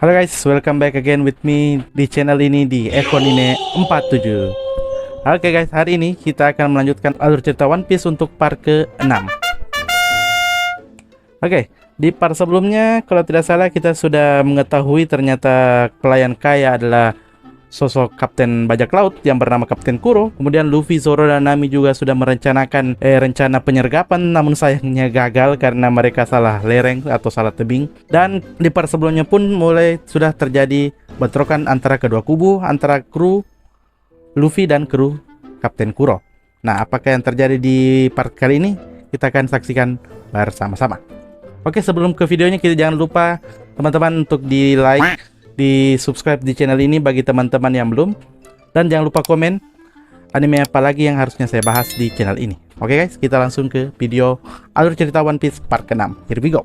Halo guys, welcome back again with me di channel ini di Ekonine 47. Oke guys, hari ini kita akan melanjutkan alur cerita One Piece untuk part ke-6. Oke, di part sebelumnya kalau tidak salah kita sudah mengetahui ternyata pelayan Kaya adalah sosok Kapten Bajak Laut yang bernama Kapten Kuro. Kemudian Luffy, Zoro, dan Nami juga sudah merencanakan rencana penyergapan, namun sayangnya gagal karena mereka salah lereng atau salah tebing. Dan di part sebelumnya pun mulai sudah terjadi bentrokan antara kedua kubu, antara kru Luffy dan kru Kapten Kuro. Nah, apakah yang terjadi di part kali ini? Kita akan saksikan bersama-sama. Oke, sebelum ke videonya, kita jangan lupa teman-teman untuk di like, di subscribe di channel ini bagi teman-teman yang belum, dan jangan lupa komen anime apa lagi yang harusnya saya bahas di channel ini. Oke guys, kita langsung ke video alur cerita One Piece part ke-6. Here we go.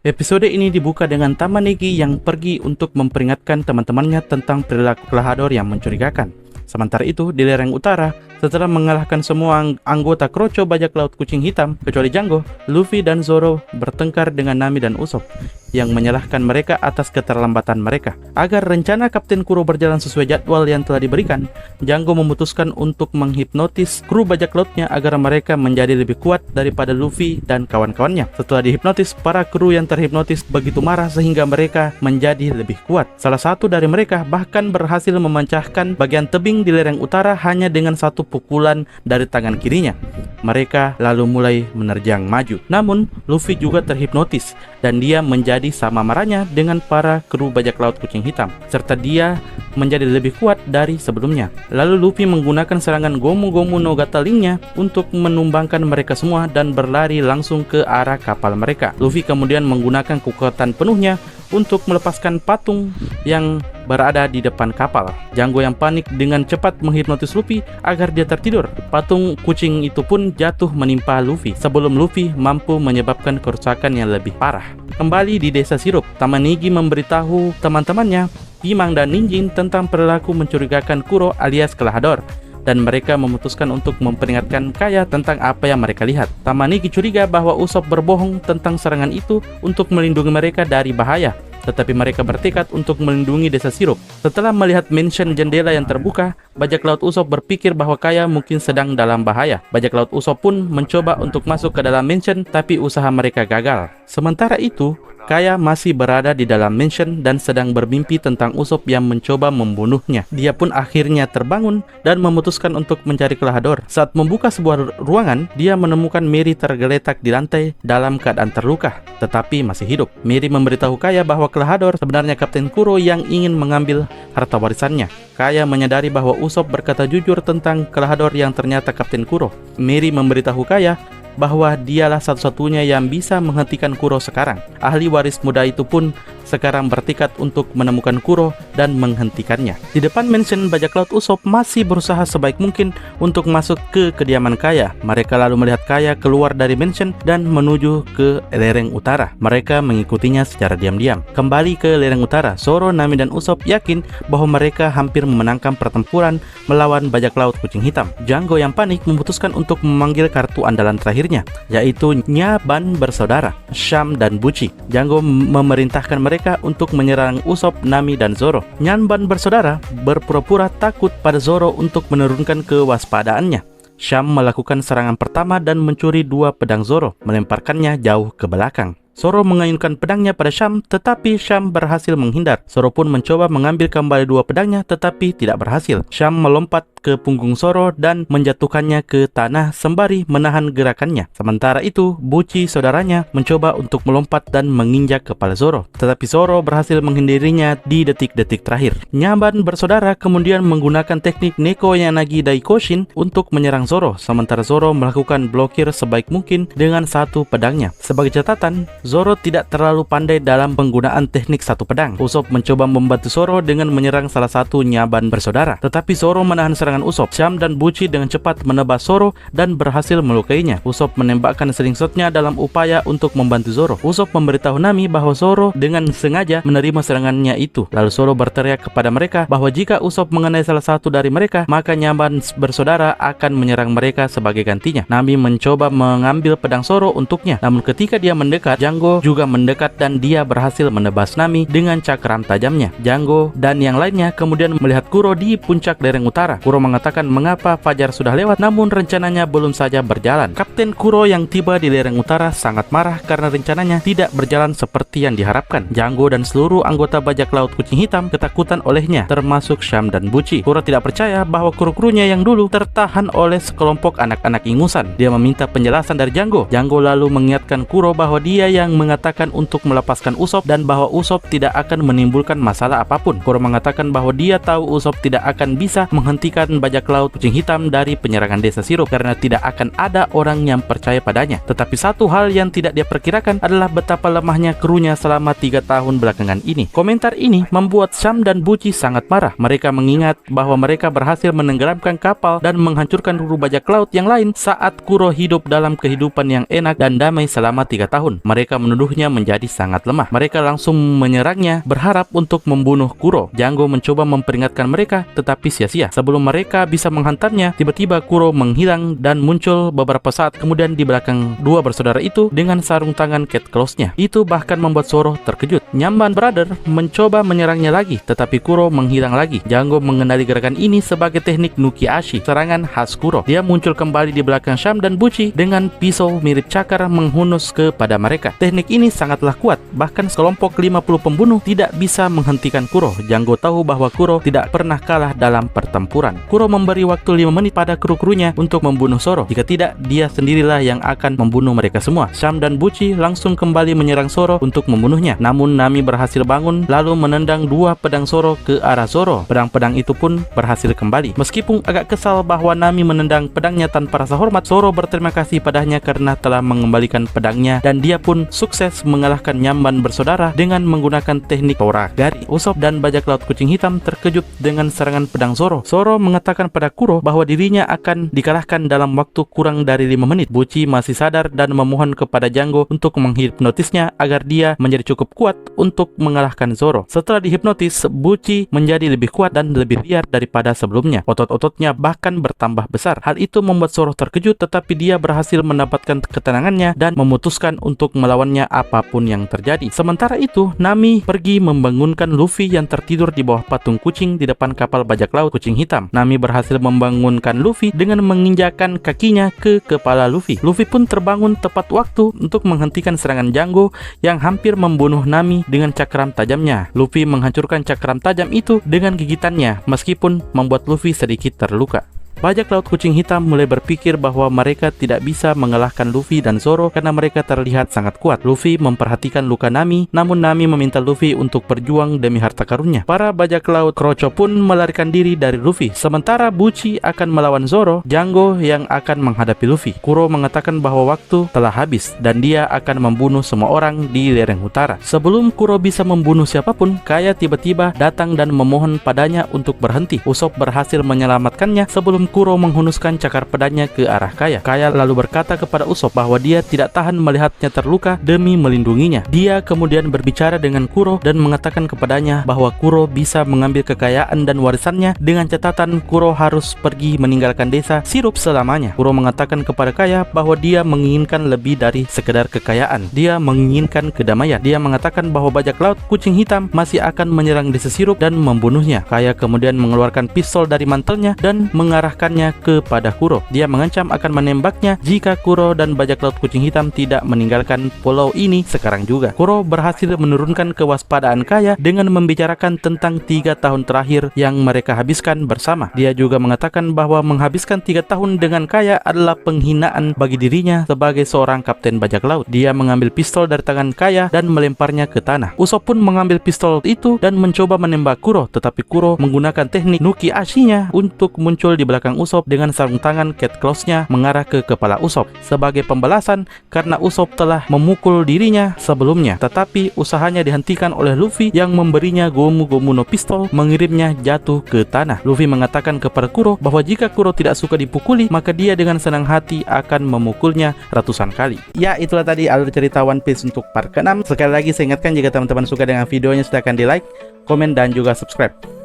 Episode ini dibuka dengan Tamanegi yang pergi untuk memperingatkan teman-temannya tentang perilaku Klahadore yang mencurigakan. Sementara itu, di lereng utara, setelah mengalahkan semua anggota Kroco Bajak Laut Kucing Hitam kecuali Django, Luffy dan Zoro bertengkar dengan Nami dan Usopp yang menyalahkan mereka atas keterlambatan mereka. Agar rencana Kapten Kuro berjalan sesuai jadwal yang telah diberikan, Django memutuskan untuk menghipnotis kru bajak lautnya agar mereka menjadi lebih kuat daripada Luffy dan kawan-kawannya. Setelah dihipnotis, para kru yang terhipnotis begitu marah sehingga mereka menjadi lebih kuat. Salah satu dari mereka bahkan berhasil memecahkan bagian tebing di lereng utara hanya dengan satu pukulan dari tangan kirinya. Mereka lalu mulai menerjang maju. Namun, Luffy juga terhipnotis dan dia menjadi sama marahnya dengan para kru bajak laut Kucing Hitam, serta dia menjadi lebih kuat dari sebelumnya. Lalu Luffy menggunakan serangan Gomu Gomu no Gatling-nya untuk menumbangkan mereka semua dan berlari langsung ke arah kapal mereka. Luffy kemudian menggunakan kekuatan penuhnya untuk melepaskan patung yang berada di depan kapal. Django yang panik dengan cepat menghipnotis Luffy agar dia tertidur. Patung kucing itu pun jatuh menimpa Luffy sebelum Luffy mampu menyebabkan kerusakan yang lebih parah. Kembali di desa sirup, Tamanegi memberitahu teman-temannya, Himang dan Ninjin, tentang perilaku mencurigakan Kuro alias Klahadore, dan mereka memutuskan untuk memperingatkan Kaya tentang apa yang mereka lihat. Tamanegi curiga bahwa Usopp berbohong tentang serangan itu untuk melindungi mereka dari bahaya, tetapi mereka bertekad untuk melindungi desa sirup. Setelah melihat mansion jendela yang terbuka, bajak laut Usopp berpikir bahwa Kaya mungkin sedang dalam bahaya. Bajak laut Usopp pun mencoba untuk masuk ke dalam mansion, tapi usaha mereka gagal. Sementara itu, Kaya masih berada di dalam mansion dan sedang bermimpi tentang Usopp yang mencoba membunuhnya. Dia pun akhirnya terbangun dan memutuskan untuk mencari Klahadore. Saat membuka sebuah ruangan, dia menemukan Mary tergeletak di lantai dalam keadaan terluka, tetapi masih hidup. Mary memberitahu Kaya bahwa Klahadore sebenarnya Kapten Kuro yang ingin mengambil harta warisannya. Kaya menyadari bahwa Usopp berkata jujur tentang Klahadore yang ternyata Kapten Kuro. Mary memberitahu Kaya bahwa dialah satu-satunya yang bisa menghentikan Kuro sekarang. Ahli waris muda itu pun sekarang bertekad untuk menemukan Kuro dan menghentikannya. Di depan mansion bajak laut, Usopp masih berusaha sebaik mungkin untuk masuk ke kediaman Kaya. Mereka lalu melihat Kaya keluar dari mansion dan menuju ke lereng utara. Mereka mengikutinya secara diam-diam. Kembali ke lereng utara, Zoro, Nami, dan Usopp yakin bahwa mereka hampir memenangkan pertempuran melawan bajak laut Kucing Hitam. Django yang panik memutuskan untuk memanggil kartu andalan terakhirnya, yaitu Nyaban bersaudara, Sham, dan Buci. Django memerintahkan mereka untuk menyerang Usopp, Nami, dan Zoro. Nyanban bersaudara berpura-pura takut pada Zoro untuk menurunkan kewaspadaannya. Sham melakukan serangan pertama dan mencuri dua pedang Zoro, melemparkannya jauh ke belakang. Zoro mengayunkan pedangnya pada Sham, tetapi Sham berhasil menghindar. Zoro pun mencoba mengambil kembali dua pedangnya, tetapi tidak berhasil. Sham melompat ke punggung Zoro dan menjatuhkannya ke tanah sembari menahan gerakannya. Sementara itu, Buci saudaranya mencoba untuk melompat dan menginjak kepala Zoro, tetapi Zoro berhasil menghindarinya di detik-detik terakhir. Nyaban bersaudara kemudian menggunakan teknik Neko Yanagi Daikoshin untuk menyerang Zoro, sementara Zoro melakukan blokir sebaik mungkin dengan satu pedangnya. Sebagai catatan, Zoro tidak terlalu pandai dalam penggunaan teknik satu pedang. Usopp mencoba membantu Zoro dengan menyerang salah satu Nyaban bersaudara, tetapi Zoro menahan serangan serangan Usopp. Sham dan Buci dengan cepat menebas Zoro dan berhasil melukainya. Usopp menembakkan slingshotnya dalam upaya untuk membantu Zoro. Usopp memberitahu Nami bahwa Zoro dengan sengaja menerima serangannya itu. Lalu Zoro berteriak kepada mereka bahwa jika Usopp mengenai salah satu dari mereka, maka Nyaman bersaudara akan menyerang mereka sebagai gantinya. Nami mencoba mengambil pedang Zoro untuknya, namun ketika dia mendekat, Django juga mendekat dan dia berhasil menebas Nami dengan cakram tajamnya. Django dan yang lainnya kemudian melihat Kuro di puncak lereng utara. Kuro mengatakan mengapa fajar sudah lewat, namun rencananya belum saja berjalan. Kapten Kuro yang tiba di lereng utara sangat marah karena rencananya tidak berjalan seperti yang diharapkan. Django dan seluruh anggota bajak laut kucing hitam ketakutan olehnya, termasuk Sham dan Buci. Kuro tidak percaya bahwa kru-krunya yang dulu tertahan oleh sekelompok anak-anak ingusan. Dia meminta penjelasan dari Django. Django lalu mengingatkan Kuro bahwa dia yang mengatakan untuk melepaskan Usopp dan bahwa Usopp tidak akan menimbulkan masalah apapun. Kuro mengatakan bahwa dia tahu Usopp tidak akan bisa menghentikan bajak laut kucing hitam dari penyerangan desa sirup karena tidak akan ada orang yang percaya padanya. Tetapi satu hal yang tidak dia perkirakan adalah betapa lemahnya krunya selama 3 tahun belakangan ini. Komentar ini membuat Sham dan Buci sangat marah. Mereka mengingat bahwa mereka berhasil menenggelamkan kapal dan menghancurkan kru bajak laut yang lain saat Kuro hidup dalam kehidupan yang enak dan damai selama 3 tahun. Mereka menuduhnya menjadi sangat lemah. Mereka langsung menyerangnya berharap untuk membunuh Kuro. Django mencoba memperingatkan mereka tetapi sia-sia. Sebelum mereka bisa menghantamnya, tiba-tiba Kuro menghilang dan muncul beberapa saat kemudian di belakang dua bersaudara itu dengan sarung tangan Cat Claws-nya. Itu bahkan membuat Zoro terkejut. Nyamban Brother mencoba menyerangnya lagi tetapi Kuro menghilang lagi. Django mengenali gerakan ini sebagai teknik Nuki-Ashi, serangan khas Kuro. Dia muncul kembali di belakang Sham dan Buci dengan pisau mirip cakar menghunus kepada mereka. Teknik ini sangatlah kuat, bahkan sekelompok 50 pembunuh tidak bisa menghentikan Kuro. Django tahu bahwa Kuro tidak pernah kalah dalam pertempuran. Kuro memberi waktu 5 menit pada kru-krunya untuk membunuh Zoro. Jika tidak, dia sendirilah yang akan membunuh mereka semua. Sham dan Buci langsung kembali menyerang Zoro untuk membunuhnya. Namun Nami berhasil bangun lalu menendang 2 pedang Zoro ke arah Zoro. Pedang-pedang itu pun berhasil kembali. Meskipun agak kesal bahwa Nami menendang pedangnya tanpa rasa hormat, Zoro berterima kasih padanya karena telah mengembalikan pedangnya dan dia pun sukses mengalahkan Nyamban bersaudara dengan menggunakan teknik Toragari. Usopp dan bajak laut kucing hitam terkejut dengan serangan pedang Zoro. Zoro mengatakan pada Kuro bahwa dirinya akan dikalahkan dalam waktu kurang dari 5 menit. Buci masih sadar dan memohon kepada Django untuk menghipnotisnya agar dia menjadi cukup kuat untuk mengalahkan Zoro. Setelah dihipnotis, Buci menjadi lebih kuat dan lebih liar daripada sebelumnya. Otot-ototnya bahkan bertambah besar. Hal itu membuat Zoro terkejut tetapi dia berhasil mendapatkan ketenangannya dan memutuskan untuk melawannya apapun yang terjadi. Sementara itu, Nami pergi membangunkan Luffy yang tertidur di bawah patung kucing di depan kapal bajak laut kucing hitam. Nami berhasil membangunkan Luffy dengan menginjakkan kakinya ke kepala Luffy. Luffy pun terbangun tepat waktu untuk menghentikan serangan Django yang hampir membunuh Nami dengan cakram tajamnya. Luffy menghancurkan cakram tajam itu dengan gigitannya meskipun membuat Luffy sedikit terluka. Bajak laut kucing hitam mulai berpikir bahwa mereka tidak bisa mengalahkan Luffy dan Zoro karena mereka terlihat sangat kuat. Luffy memperhatikan luka Nami, namun Nami meminta Luffy untuk berjuang demi harta karunnya. Para bajak laut kroco pun melarikan diri dari Luffy. Sementara Buci akan melawan Zoro, Django yang akan menghadapi Luffy. Kuro mengatakan bahwa waktu telah habis dan dia akan membunuh semua orang di lereng utara. Sebelum Kuro bisa membunuh siapapun, Kaya tiba-tiba datang dan memohon padanya untuk berhenti. Usopp berhasil menyelamatkannya sebelum Kuro menghunuskan cakar pedangnya ke arah Kaya. Kaya lalu berkata kepada Usopp bahwa dia tidak tahan melihatnya terluka demi melindunginya. Dia kemudian berbicara dengan Kuro dan mengatakan kepadanya bahwa Kuro bisa mengambil kekayaan dan warisannya dengan catatan Kuro harus pergi meninggalkan desa sirup selamanya. Kuro mengatakan kepada Kaya bahwa dia menginginkan lebih dari sekedar kekayaan. Dia menginginkan kedamaian. Dia mengatakan bahwa bajak laut kucing hitam masih akan menyerang desa sirup dan membunuhnya. Kaya kemudian mengeluarkan pistol dari mantelnya dan mengarahkannya kepada Kuro. Dia mengancam akan menembaknya jika Kuro dan bajak laut kucing hitam tidak meninggalkan pulau ini sekarang juga. Kuro berhasil menurunkan kewaspadaan Kaya dengan membicarakan tentang 3 tahun terakhir yang mereka habiskan bersama. Dia juga mengatakan bahwa menghabiskan 3 tahun dengan Kaya adalah penghinaan bagi dirinya sebagai seorang kapten bajak laut. Dia mengambil pistol dari tangan Kaya dan melemparnya ke tanah. Usopp pun mengambil pistol itu dan mencoba menembak Kuro, tetapi Kuro menggunakan teknik Nuki-Ashi-nya untuk muncul di belakang belakang Usopp dengan sarung tangan Cat Claws-nya mengarah ke kepala Usopp sebagai pembalasan karena Usopp telah memukul dirinya sebelumnya. Tetapi usahanya dihentikan oleh Luffy yang memberinya Gomu Gomu no Pistol, mengirimnya jatuh ke tanah. Luffy mengatakan kepada Kuro bahwa jika Kuro tidak suka dipukuli, maka dia dengan senang hati akan memukulnya ratusan kali. Ya, itulah tadi alur cerita One Piece untuk part ke-6. Sekali lagi saya ingatkan, jika teman-teman suka dengan videonya, silahkan di like, komen, dan juga subscribe.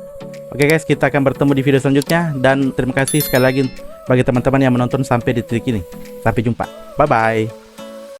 Oke guys, kita akan bertemu di video selanjutnya. Dan terima kasih sekali lagi bagi teman-teman yang menonton sampai di titik ini. Sampai jumpa, bye bye.